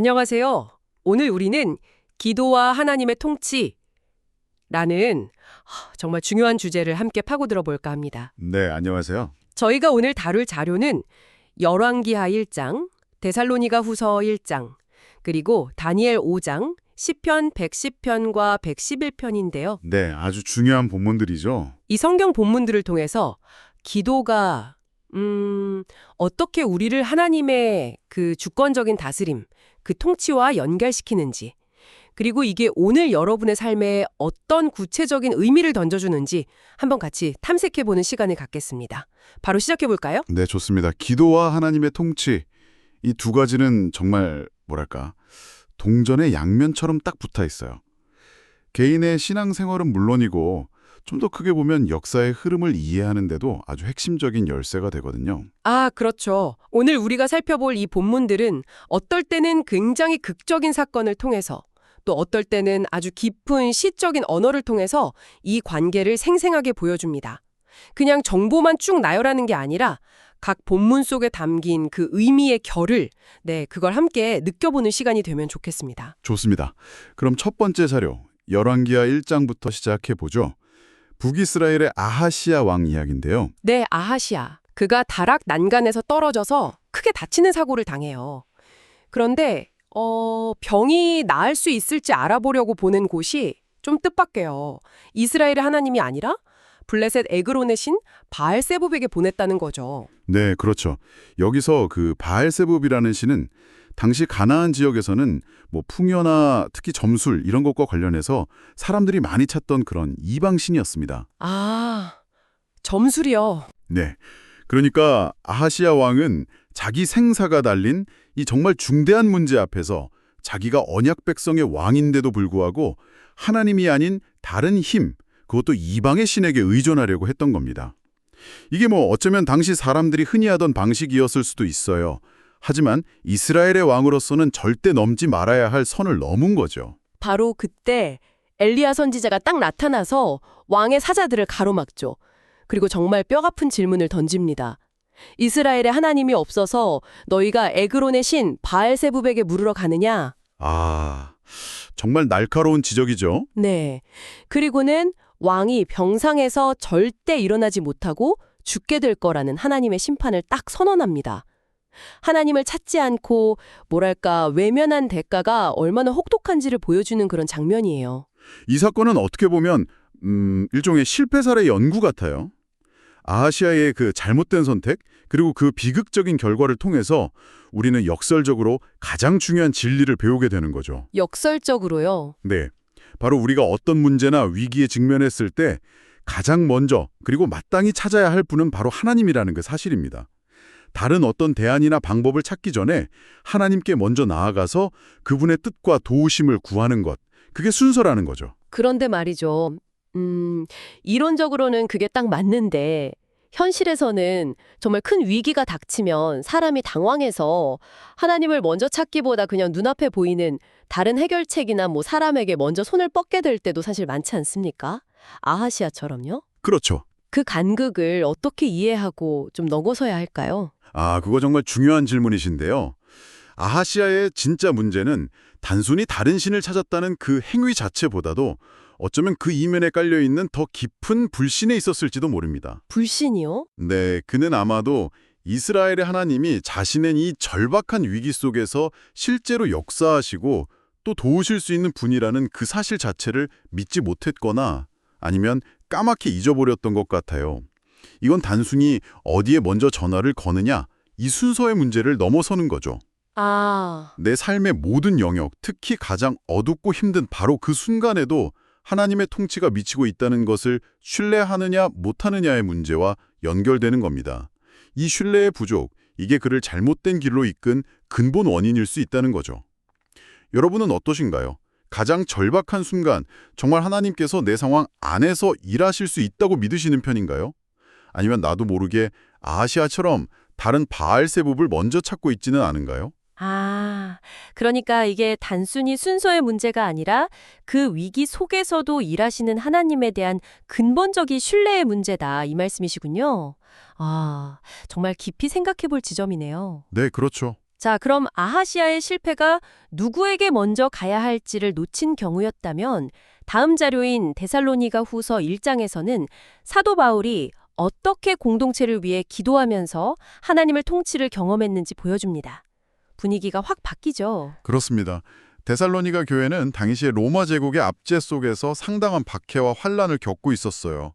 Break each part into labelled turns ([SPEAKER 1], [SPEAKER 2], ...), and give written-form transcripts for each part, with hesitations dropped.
[SPEAKER 1] 안녕하세요. 오늘 우리는 기도와 하나님의 통치라는 정말 중요한 주제를 함께 파고들어 볼까 합니다.
[SPEAKER 2] 네, 안녕하세요.
[SPEAKER 1] 저희가 오늘 다룰 자료는 열왕기하 1장, 데살로니가 후서 1장, 그리고 다니엘 5장, 시편 110편과 111편인데요.
[SPEAKER 2] 네, 아주 중요한 본문들이죠.
[SPEAKER 1] 이 성경 본문들을 통해서 기도가 어떻게 우리를 하나님의 그 주권적인 다스림, 그 통치와 연결시키는지, 그리고 이게 오늘 여러분의 삶에 어떤 구체적인 의미를 던져주는지 한번 같이 탐색해보는 시간을 갖겠습니다. 바로 시작해볼까요?
[SPEAKER 2] 네, 좋습니다. 기도와 하나님의 통치, 이 두 가지는 정말 뭐랄까, 동전의 양면처럼 딱 붙어 있어요. 개인의 신앙생활은 물론이고 좀 더 크게 보면 역사의 흐름을 이해하는 데도 아주 핵심적인 열쇠가 되거든요.
[SPEAKER 1] 그렇죠. 오늘 우리가 살펴볼 이 본문들은 어떨 때는 굉장히 극적인 사건을 통해서 또 어떨 때는 아주 깊은 시적인 언어를 통해서 이 관계를 생생하게 보여줍니다. 그냥 정보만 쭉 나열하는 게 아니라 각 본문 속에 담긴 그 의미의 결을 그걸 함께 느껴보는 시간이 되면 좋겠습니다.
[SPEAKER 2] 좋습니다. 그럼 첫 번째 자료, 열왕기하 1장부터 시작해 보죠. 북이스라엘의 아하시야 왕 이야기인데요.
[SPEAKER 1] 네, 아하시야. 그가 다락 난간에서 떨어져서 크게 다치는 사고를 당해요. 그런데 병이 나을 수 있을지 알아보려고 보낸 곳이 좀 뜻밖해요. 이스라엘의 하나님이 아니라 블레셋 에그론의 신 바알세붑에게 보냈다는 거죠.
[SPEAKER 2] 네, 그렇죠. 여기서 그 바알세붑이라는 신은 당시 가나안 지역에서는 뭐 풍요나 특히 점술 이런 것과 관련해서 사람들이 많이 찾던 그런 이방신이었습니다.
[SPEAKER 1] 점술이요.
[SPEAKER 2] 네. 그러니까 아하시야 왕은 자기 생사가 달린 이 정말 중대한 문제 앞에서 자기가 언약 백성의 왕인데도 불구하고 하나님이 아닌 다른 힘, 그것도 이방의 신에게 의존하려고 했던 겁니다. 이게 뭐 어쩌면 당시 사람들이 흔히 하던 방식이었을 수도 있어요. 하지만 이스라엘의 왕으로서는 절대 넘지 말아야 할 선을 넘은 거죠.
[SPEAKER 1] 바로 그때 엘리야 선지자가 딱 나타나서 왕의 사자들을 가로막죠. 그리고 정말 뼈아픈 질문을 던집니다. 이스라엘의 하나님이 없어서 너희가 에그론의 신 바알세붑에게 물으러 가느냐?
[SPEAKER 2] 정말 날카로운 지적이죠.
[SPEAKER 1] 네. 그리고는 왕이 병상에서 절대 일어나지 못하고 죽게 될 거라는 하나님의 심판을 딱 선언합니다. 하나님을 찾지 않고 외면한 대가가 얼마나 혹독한지를 보여주는 그런 장면이에요.
[SPEAKER 2] 이 사건은 어떻게 보면 일종의 실패 사례 연구 같아요. 아하시아의 그 잘못된 선택, 그리고 그 비극적인 결과를 통해서 우리는 역설적으로 가장 중요한 진리를 배우게 되는 거죠.
[SPEAKER 1] 역설적으로요?
[SPEAKER 2] 네. 바로 우리가 어떤 문제나 위기에 직면했을 때 가장 먼저 그리고 마땅히 찾아야 할 분은 바로 하나님이라는 그 사실입니다. 다른 어떤 대안이나 방법을 찾기 전에 하나님께 먼저 나아가서 그분의 뜻과 도우심을 구하는 것, 그게 순서라는 거죠.
[SPEAKER 1] 그런데 말이죠. 이론적으로는 그게 딱 맞는데 현실에서는 정말 큰 위기가 닥치면 사람이 당황해서 하나님을 먼저 찾기보다 그냥 눈앞에 보이는 다른 해결책이나 사람에게 먼저 손을 뻗게 될 때도 사실 많지 않습니까? 아하시아처럼요?
[SPEAKER 2] 그렇죠.
[SPEAKER 1] 그 간극을 어떻게 이해하고 좀 넘어서야 할까요?
[SPEAKER 2] 그거 정말 중요한 질문이신데요. 아하시아의 진짜 문제는 단순히 다른 신을 찾았다는 그 행위 자체보다도 어쩌면 그 이면에 깔려있는 더 깊은 불신에 있었을지도 모릅니다.
[SPEAKER 1] 불신이요?
[SPEAKER 2] 네, 그는 아마도 이스라엘의 하나님이 자신의 이 절박한 위기 속에서 실제로 역사하시고 또 도우실 수 있는 분이라는 그 사실 자체를 믿지 못했거나 아니면 까맣게 잊어버렸던 것 같아요. 이건 단순히 어디에 먼저 전화를 거느냐, 이 순서의 문제를 넘어서는 거죠. 내 삶의 모든 영역, 특히 가장 어둡고 힘든 바로 그 순간에도 하나님의 통치가 미치고 있다는 것을 신뢰하느냐 못하느냐의 문제와 연결되는 겁니다. 이 신뢰의 부족, 이게 그를 잘못된 길로 이끈 근본 원인일 수 있다는 거죠. 여러분은 어떠신가요? 가장 절박한 순간, 정말 하나님께서 내 상황 안에서 일하실 수 있다고 믿으시는 편인가요? 아니면 나도 모르게 아하시아처럼 다른 바알세붑을 먼저 찾고 있지는 않은가요?
[SPEAKER 1] 그러니까 이게 단순히 순서의 문제가 아니라 그 위기 속에서도 일하시는 하나님에 대한 근본적인 신뢰의 문제다, 이 말씀이시군요. 정말 깊이 생각해 볼 지점이네요.
[SPEAKER 2] 네, 그렇죠.
[SPEAKER 3] 자, 그럼 아하시아의 실패가 누구에게 먼저 가야 할지를 놓친 경우였다면 다음 자료인 데살로니가 후서 1장에서는 사도 바울이 어떻게 공동체를 위해 기도하면서 하나님의 통치를 경험했는지 보여줍니다. 분위기가 확 바뀌죠.
[SPEAKER 2] 그렇습니다. 데살로니가 교회는 당시에 로마 제국의 압제 속에서 상당한 박해와 환란을 겪고 있었어요.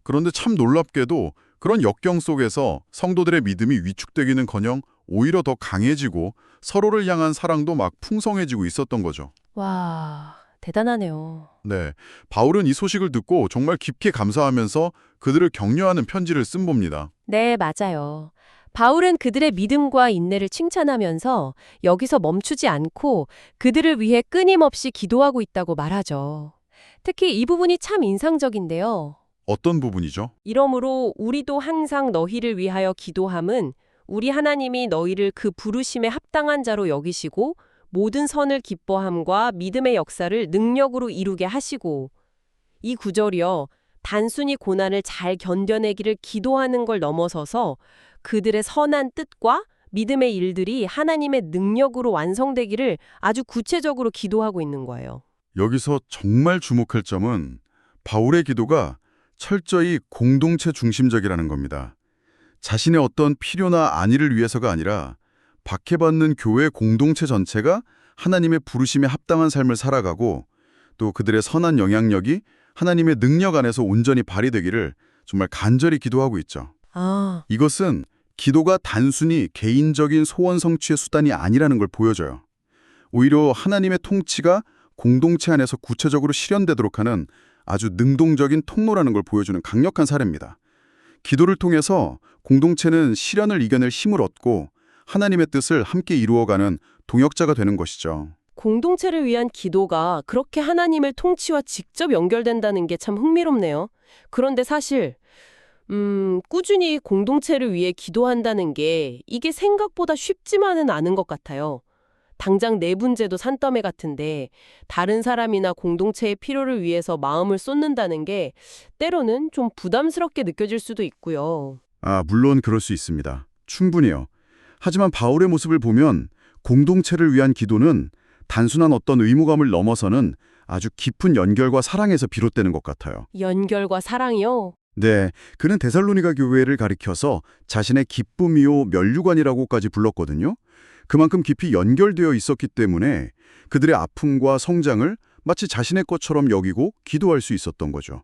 [SPEAKER 2] 그런데 참 놀랍게도 그런 역경 속에서 성도들의 믿음이 위축되기는커녕 오히려 더 강해지고 서로를 향한 사랑도 막 풍성해지고 있었던 거죠.
[SPEAKER 3] 와, 대단하네요.
[SPEAKER 2] 네, 바울은 이 소식을 듣고 정말 깊게 감사하면서 그들을 격려하는 편지를 쓴 겁니다.
[SPEAKER 3] 네, 맞아요. 바울은 그들의 믿음과 인내를 칭찬하면서 여기서 멈추지 않고 그들을 위해 끊임없이 기도하고 있다고 말하죠. 특히 이 부분이 참 인상적인데요.
[SPEAKER 2] 어떤 부분이죠?
[SPEAKER 3] 이러므로 우리도 항상 너희를 위하여 기도함은 우리 하나님이 너희를 그 부르심에 합당한 자로 여기시고 모든 선을 기뻐함과 믿음의 역사를 능력으로 이루게 하시고, 이 구절이요, 단순히 고난을 잘 견뎌내기를 기도하는 걸 넘어서서 그들의 선한 뜻과 믿음의 일들이 하나님의 능력으로 완성되기를 아주 구체적으로 기도하고 있는 거예요.
[SPEAKER 2] 여기서 정말 주목할 점은 바울의 기도가 철저히 공동체 중심적이라는 겁니다. 자신의 어떤 필요나 안위를 위해서가 아니라 박해받는 교회 공동체 전체가 하나님의 부르심에 합당한 삶을 살아가고 또 그들의 선한 영향력이 하나님의 능력 안에서 온전히 발휘되기를 정말 간절히 기도하고 있죠.
[SPEAKER 3] 아,
[SPEAKER 2] 이것은 기도가 단순히 개인적인 소원 성취의 수단이 아니라는 걸 보여줘요. 오히려 하나님의 통치가 공동체 안에서 구체적으로 실현되도록 하는 아주 능동적인 통로라는 걸 보여주는 강력한 사례입니다. 기도를 통해서 공동체는 시련을 이겨낼 힘을 얻고 하나님의 뜻을 함께 이루어가는 동역자가 되는 것이죠.
[SPEAKER 3] 공동체를 위한 기도가 그렇게 하나님의 통치와 직접 연결된다는 게 참 흥미롭네요. 그런데 사실 꾸준히 공동체를 위해 기도한다는 게 이게 생각보다 쉽지만은 않은 것 같아요. 당장 내 문제도 산더미 같은데 다른 사람이나 공동체의 필요를 위해서 마음을 쏟는다는 게 때로는 좀 부담스럽게 느껴질 수도 있고요.
[SPEAKER 2] 물론 그럴 수 있습니다. 충분히요. 하지만 바울의 모습을 보면 공동체를 위한 기도는 단순한 어떤 의무감을 넘어서는 아주 깊은 연결과 사랑에서 비롯되는 것 같아요.
[SPEAKER 3] 연결과 사랑이요?
[SPEAKER 2] 네, 그는 데살로니가 교회를 가리켜서 자신의 기쁨이요 면류관이라고까지 불렀거든요. 그만큼 깊이 연결되어 있었기 때문에 그들의 아픔과 성장을 마치 자신의 것처럼 여기고 기도할 수 있었던 거죠.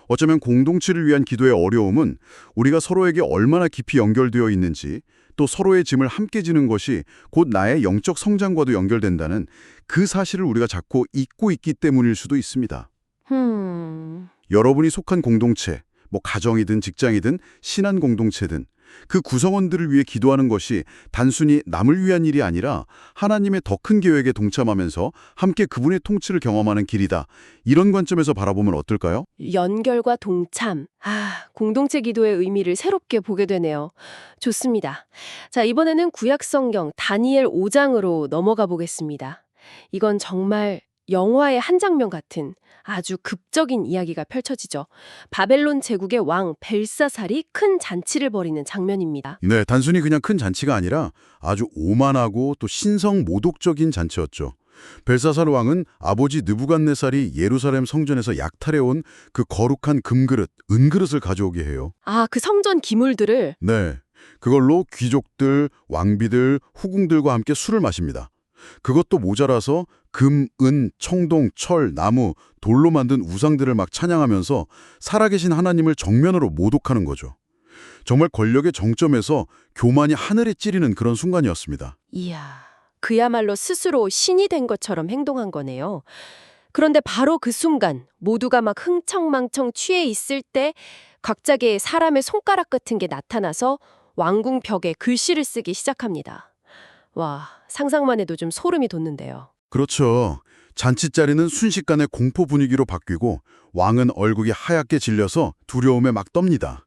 [SPEAKER 2] 어쩌면 공동체를 위한 기도의 어려움은 우리가 서로에게 얼마나 깊이 연결되어 있는지 또 서로의 짐을 함께 지는 것이 곧 나의 영적 성장과도 연결된다는 그 사실을 우리가 자꾸 잊고 있기 때문일 수도 있습니다. 여러분이 속한 공동체, 가정이든 직장이든 신한 공동체든 그 구성원들을 위해 기도하는 것이 단순히 남을 위한 일이 아니라 하나님의 더 큰 계획에 동참하면서 함께 그분의 통치를 경험하는 길이다. 이런 관점에서 바라보면 어떨까요?
[SPEAKER 3] 연결과 동참. 공동체 기도의 의미를 새롭게 보게 되네요. 좋습니다. 자, 이번에는 구약 성경 다니엘 5장으로 넘어가 보겠습니다. 이건 정말 영화의 한 장면 같은 아주 극적인 이야기가 펼쳐지죠. 바벨론 제국의 왕 벨사살이 큰 잔치를 벌이는 장면입니다.
[SPEAKER 2] 네, 단순히 그냥 큰 잔치가 아니라 아주 오만하고 또 신성 모독적인 잔치였죠. 벨사살 왕은 아버지 느부갓네살이 예루살렘 성전에서 약탈해온 그 거룩한 금그릇, 은그릇을 가져오게 해요.
[SPEAKER 3] 그 성전 기물들을.
[SPEAKER 2] 네, 그걸로 귀족들, 왕비들, 후궁들과 함께 술을 마십니다. 그것도 모자라서 금, 은, 청동, 철, 나무, 돌로 만든 우상들을 막 찬양하면서 살아계신 하나님을 정면으로 모독하는 거죠. 정말 권력의 정점에서 교만이 하늘에 찌르는 그런 순간이었습니다.
[SPEAKER 3] 이야, 그야말로 스스로 신이 된 것처럼 행동한 거네요. 그런데 바로 그 순간 모두가 막 흥청망청 취해 있을 때 갑자기 사람의 손가락 같은 게 나타나서 왕궁 벽에 글씨를 쓰기 시작합니다. 와, 상상만 해도 좀 소름이 돋는데요.
[SPEAKER 2] 그렇죠. 잔치 자리는 순식간에 공포 분위기로 바뀌고 왕은 얼굴이 하얗게 질려서 두려움에 막 떱니다.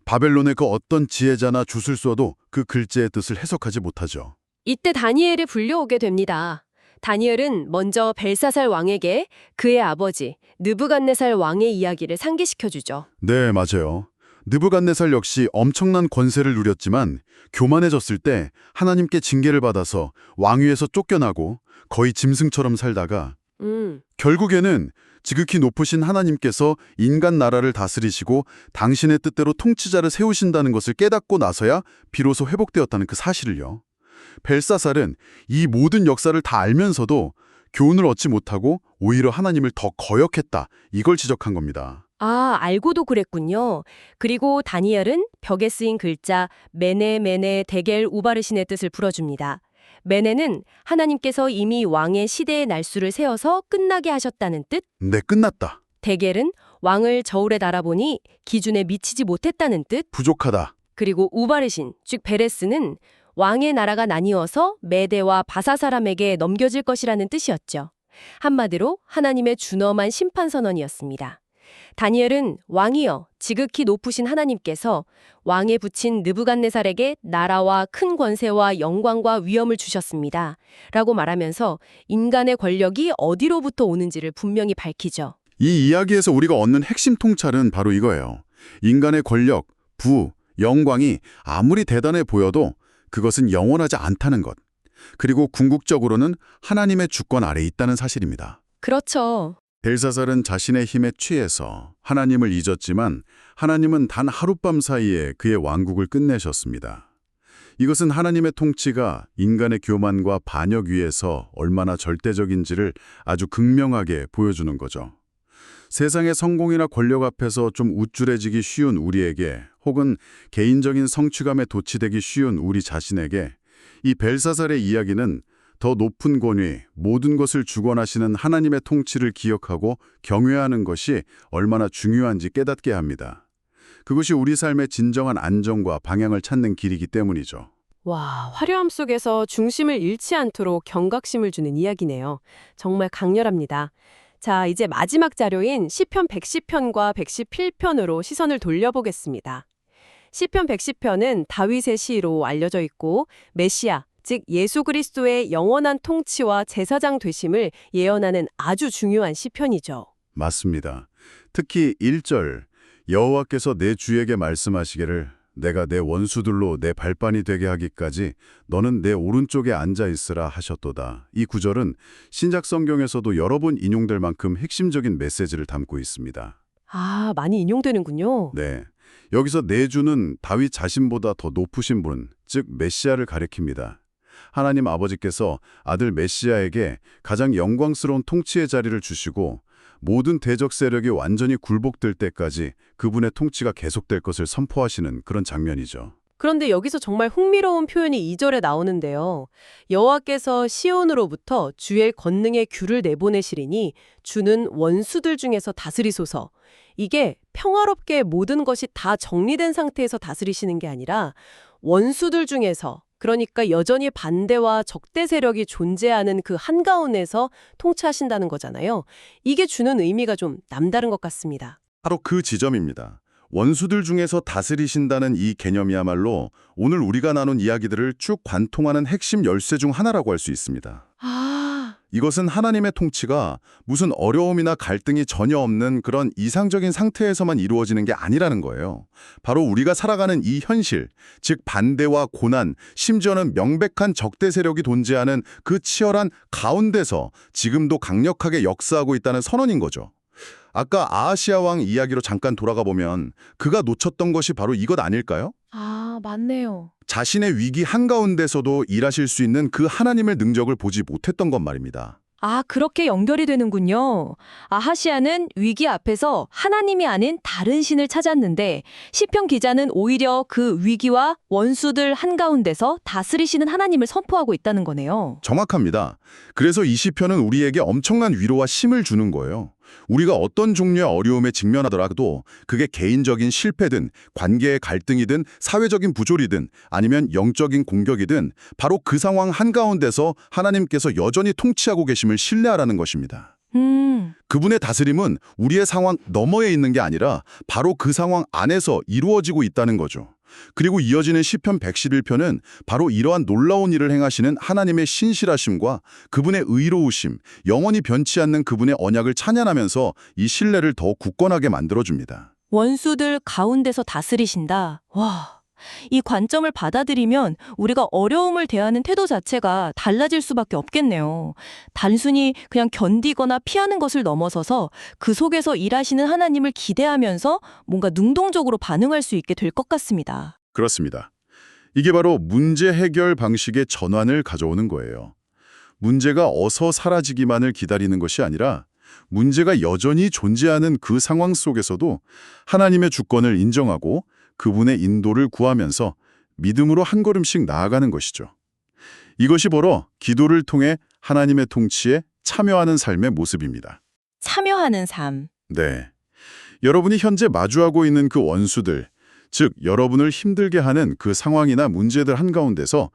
[SPEAKER 2] 바벨론의 그 어떤 지혜자나 주술서도 그 글자의 뜻을 해석하지 못하죠.
[SPEAKER 3] 이때 다니엘이 불려오게 됩니다. 다니엘은 먼저 벨사살 왕에게 그의 아버지 느부갓네살 왕의 이야기를 상기시켜주죠.
[SPEAKER 2] 네, 맞아요. 느부갓네살 역시 엄청난 권세를 누렸지만 교만해졌을 때 하나님께 징계를 받아서 왕위에서 쫓겨나고 거의 짐승처럼 살다가 결국에는 지극히 높으신 하나님께서 인간 나라를 다스리시고 당신의 뜻대로 통치자를 세우신다는 것을 깨닫고 나서야 비로소 회복되었다는 그 사실을요. 벨사살은 이 모든 역사를 다 알면서도 교훈을 얻지 못하고 오히려 하나님을 더 거역했다. 이걸 지적한 겁니다.
[SPEAKER 3] 아, 알고도 그랬군요. 그리고 다니엘은 벽에 쓰인 글자 메네 데겔 우바르신의 뜻을 풀어줍니다. 메네는 하나님께서 이미 왕의 시대의 날수를 세어서 끝나게 하셨다는 뜻,
[SPEAKER 2] 네, 끝났다.
[SPEAKER 3] 데겔은 왕을 저울에 달아보니 기준에 미치지 못했다는 뜻,
[SPEAKER 2] 부족하다.
[SPEAKER 3] 그리고 우바르신, 즉 베레스는 왕의 나라가 나뉘어서 메대와 바사 사람에게 넘겨질 것이라는 뜻이었죠. 한마디로 하나님의 준엄한 심판 선언이었습니다. 다니엘은 왕이여 지극히 높으신 하나님께서 왕에 붙인 느부갓네살에게 나라와 큰 권세와 영광과 위엄을 주셨습니다. 라고 말하면서 인간의 권력이 어디로부터 오는지를 분명히 밝히죠.
[SPEAKER 2] 이 이야기에서 우리가 얻는 핵심 통찰은 바로 이거예요. 인간의 권력, 부, 영광이 아무리 대단해 보여도 그것은 영원하지 않다는 것. 그리고 궁극적으로는 하나님의 주권 아래에 있다는 사실입니다.
[SPEAKER 3] 그렇죠.
[SPEAKER 2] 벨사살은 자신의 힘에 취해서 하나님을 잊었지만 하나님은 단 하룻밤 사이에 그의 왕국을 끝내셨습니다. 이것은 하나님의 통치가 인간의 교만과 반역 위에서 얼마나 절대적인지를 아주 극명하게 보여주는 거죠. 세상의 성공이나 권력 앞에서 좀 우쭐해지기 쉬운 우리에게 혹은 개인적인 성취감에 도취되기 쉬운 우리 자신에게 이 벨사살의 이야기는 더 높은 권위, 모든 것을 주권하시는 하나님의 통치를 기억하고 경외하는 것이 얼마나 중요한지 깨닫게 합니다. 그것이 우리 삶의 진정한 안정과 방향을 찾는 길이기 때문이죠.
[SPEAKER 3] 와, 화려함 속에서 중심을 잃지 않도록 경각심을 주는 이야기네요. 정말 강렬합니다. 자, 이제 마지막 자료인 시편 110편과 111편으로 시선을 돌려보겠습니다. 시편 110편은 다윗의 시로 알려져 있고 메시아, 즉 예수 그리스도의 영원한 통치와 제사장 되심을 예언하는 아주 중요한 시편이죠.
[SPEAKER 2] 맞습니다. 특히 1절, 여호와께서 내 주에게 말씀하시기를 내가 내 원수들로 내 발반이 되게 하기까지 너는 내 오른쪽에 앉아 있으라 하셨도다. 이 구절은 신약 성경에서도 여러 번 인용될 만큼 핵심적인 메시지를 담고 있습니다.
[SPEAKER 3] 아, 많이 인용되는군요.
[SPEAKER 2] 네, 여기서 내 주는 다윗 자신보다 더 높으신 분, 즉 메시아를 가리킵니다. 하나님 아버지께서 아들 메시아에게 가장 영광스러운 통치의 자리를 주시고 모든 대적 세력이 완전히 굴복될 때까지 그분의 통치가 계속될 것을 선포하시는 그런 장면이죠.
[SPEAKER 3] 그런데 여기서 정말 흥미로운 표현이 2절에 나오는데요. 여호와께서 시온으로부터 주의 권능의 귤을 내보내시리니 주는 원수들 중에서 다스리소서. 이게 평화롭게 모든 것이 다 정리된 상태에서 다스리시는 게 아니라 원수들 중에서, 그러니까 여전히 반대와 적대 세력이 존재하는 그 한가운데서 통치하신다는 거잖아요. 이게 주는 의미가 좀 남다른 것 같습니다.
[SPEAKER 2] 바로 그 지점입니다. 원수들 중에서 다스리신다는 이 개념이야말로 오늘 우리가 나눈 이야기들을 쭉 관통하는 핵심 열쇠 중 하나라고 할 수 있습니다. 이것은 하나님의 통치가 무슨 어려움이나 갈등이 전혀 없는 그런 이상적인 상태에서만 이루어지는 게 아니라는 거예요. 바로 우리가 살아가는 이 현실, 즉 반대와 고난, 심지어는 명백한 적대 세력이 존재하는 그 치열한 가운데서 지금도 강력하게 역사하고 있다는 선언인 거죠. 아까 아하시아 왕 이야기로 잠깐 돌아가 보면 그가 놓쳤던 것이 바로 이것 아닐까요?
[SPEAKER 4] 아, 맞네요.
[SPEAKER 2] 자신의 위기 한가운데서도 일하실 수 있는 그 하나님의 능력을 보지 못했던 것 말입니다.
[SPEAKER 4] 아, 그렇게 연결이 되는군요. 아하시아는 위기 앞에서 하나님이 아닌 다른 신을 찾았는데 시편 기자는 오히려 그 위기와 원수들 한가운데서 다스리시는 하나님을 선포하고 있다는 거네요.
[SPEAKER 2] 정확합니다. 그래서 이 시편은 우리에게 엄청난 위로와 힘을 주는 거예요. 우리가 어떤 종류의 어려움에 직면하더라도 그게 개인적인 실패든 관계의 갈등이든 사회적인 부조리든 아니면 영적인 공격이든 바로 그 상황 한가운데서 하나님께서 여전히 통치하고 계심을 신뢰하라는 것입니다. 그분의 다스림은 우리의 상황 너머에 있는 게 아니라 바로 그 상황 안에서 이루어지고 있다는 거죠. 그리고 이어지는 시편 111편은 바로 이러한 놀라운 일을 행하시는 하나님의 신실하심과 그분의 의로우심, 영원히 변치 않는 그분의 언약을 찬양하면서 이 신뢰를 더 굳건하게 만들어줍니다.
[SPEAKER 4] 원수들 가운데서 다스리신다. 와, 이 관점을 받아들이면 우리가 어려움을 대하는 태도 자체가 달라질 수밖에 없겠네요. 단순히 그냥 견디거나 피하는 것을 넘어서서 그 속에서 일하시는 하나님을 기대하면서 뭔가 능동적으로 반응할 수 있게 될 것 같습니다.
[SPEAKER 2] 그렇습니다. 이게 바로 문제 해결 방식의 전환을 가져오는 거예요. 문제가 어서 사라지기만을 기다리는 것이 아니라 문제가 여전히 존재하는 그 상황 속에서도 하나님의 주권을 인정하고 그분의 인도를 구하면서 믿음으로 한 걸음씩 나아가는 것이죠. 이것이 바로 기도를 통해 하나님의 통치에 참여하는 삶의 모습입니다.
[SPEAKER 4] 참여하는 삶.
[SPEAKER 2] 네. 여러분이 현재 마주하고 있는 그 원수들, 즉 여러분을 힘들게 하는 그 상황이나 문제들 한가운데서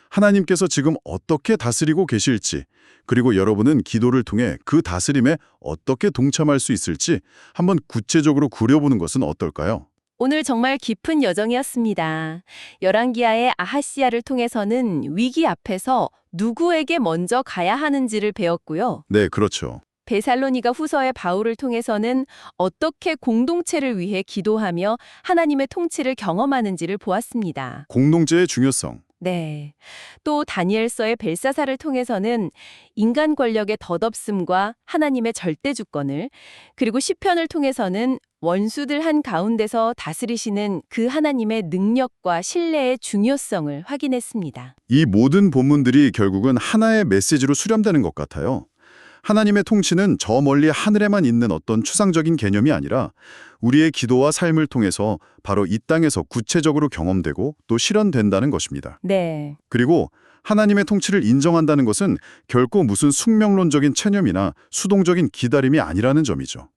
[SPEAKER 2] 하나님께서 지금 어떻게 다스리고 계실지, 그리고 여러분은 기도를 통해 그 다스림에 어떻게 동참할 수 있을지 한번 구체적으로 그려보는 것은 어떨까요?
[SPEAKER 3] 오늘 정말 깊은 여정이었습니다. 열왕기하의 아하시야를 통해서는 위기 앞에서 누구에게 먼저 가야 하는지를 배웠고요.
[SPEAKER 2] 네, 그렇죠.
[SPEAKER 3] 데살로니가 후서의 바울을 통해서는 어떻게 공동체를 위해 기도하며 하나님의 통치를 경험하는지를 보았습니다.
[SPEAKER 2] 공동체의 중요성.
[SPEAKER 3] 네. 또 다니엘서의 벨사사를 통해서는 인간 권력의 덧없음과 하나님의 절대 주권을, 그리고 시편을 통해서는 원수들 한 가운데서 다스리시는 그 하나님의 능력과 신뢰의 중요성을 확인했습니다.
[SPEAKER 2] 이 모든 본문들이 결국은 하나의 메시지로 수렴되는 것 같아요. 하나님의 통치는 저 멀리 하늘에만 있는 어떤 추상적인 개념이 아니라 우리의 기도와 삶을 통해서 바로 이 땅에서 구체적으로 경험되고 또 실현된다는 것입니다.
[SPEAKER 3] 네.
[SPEAKER 2] 그리고 하나님의 통치를 인정한다는 것은 결코 무슨 숙명론적인 체념이나 수동적인 기다림이 아니라는 점이죠.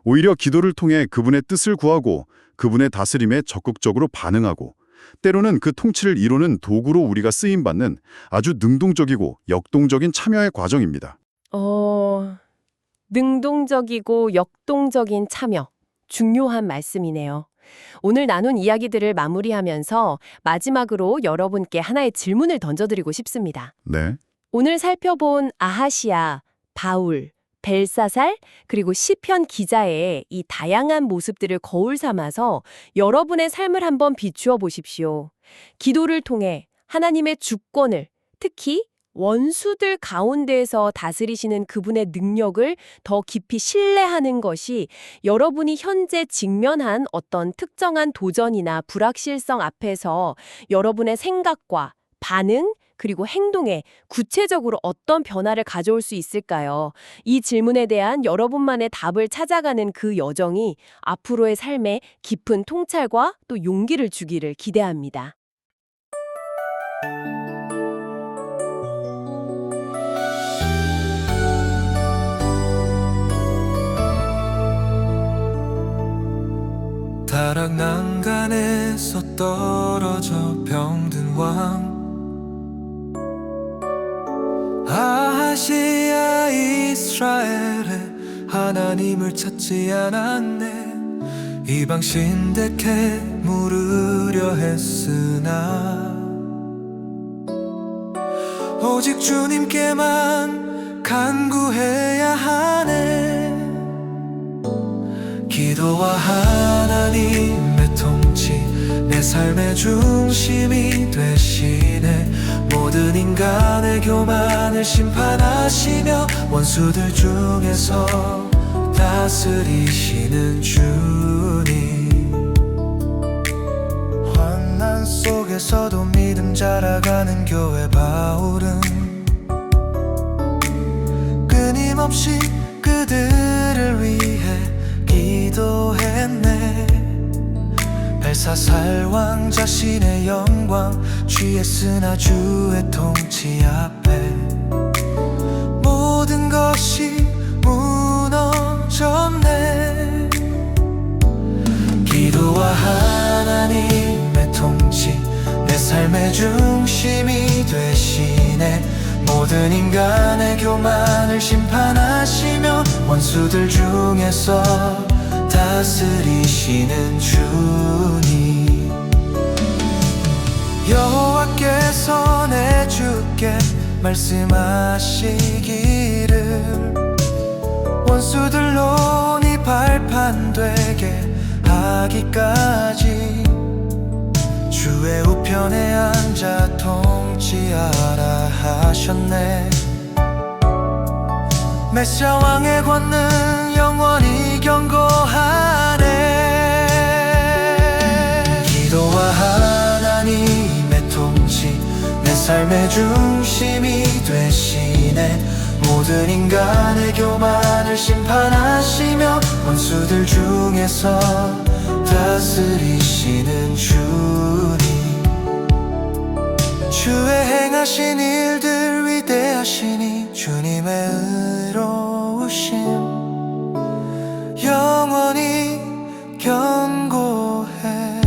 [SPEAKER 2] 오히려 기도를 통해 그분의 뜻을 구하고 그분의 다스림에 적극적으로 반응하고 때로는 그 통치를 이루는 도구로 우리가 쓰임받는 아주 능동적이고 역동적인 참여의 과정입니다.
[SPEAKER 3] 능동적이고 역동적인 참여. 중요한 말씀이네요. 오늘 나눈 이야기들을 마무리하면서 마지막으로 여러분께 하나의 질문을 던져드리고 싶습니다.
[SPEAKER 2] 네.
[SPEAKER 3] 오늘 살펴본 아하시야, 바울, 벨사살, 그리고 시편 기자의 이 다양한 모습들을 거울 삼아서 여러분의 삶을 한번 비추어 보십시오. 기도를 통해 하나님의 주권을, 특히 원수들 가운데에서 다스리시는 그분의 능력을 더 깊이 신뢰하는 것이 여러분이 현재 직면한 어떤 특정한 도전이나 불확실성 앞에서 여러분의 생각과 반응, 그리고 행동에 구체적으로 어떤 변화를 가져올 수 있을까요? 이 질문에 대한 여러분만의 답을 찾아가는 그 여정이 앞으로의 삶에 깊은 통찰과 또 용기를 주기를 기대합니다.
[SPEAKER 5] 타락 난간에서 떨어져 병든 왕 아하시야 이스라엘에 하나님을 찾지 않았네. 이방 신대께 물으려 했으나 오직 주님께만 간구해야 하네. 기도와 하나님의 통치 내 삶의 중심이 되시네. 모든 인간의 교만을 심판하시며 원수들 중에서 다스리시는 주님. 환난 속에서도 믿음 자라가는 교회 바울은 끊임없이 그들을 위해 기도했네. 벨사살 왕 자신의 영광 취했으나 주의 통치 앞에 모든 것이 무너졌네. 기도와 하나님의 통치 내 삶의 중심이 되시네. 모든 인간의 교만을 심판하시며 원수들 중에서 다스리시는 주님. 여호와께서 내 주께 말씀하시기를 원수들 논이 발판되게 하기까지 주의 우편에 앉아 통치하라 하셨네. 메시아 왕의 권능 영원히 경고하네. 기도와 하나님의 통치 내 삶의 중심이 되시네. 모든 인간의 교만을 심판하시며 원수들 중에서 다스리시는 주님. 주의 행하신 일들 위대하시니 주님의 의로우심 영원히 견고해.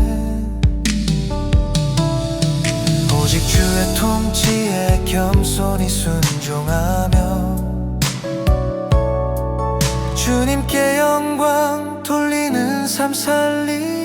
[SPEAKER 5] 오직 주의 통치에 겸손히 순종하며 주님께 영광 돌리는 삶 살리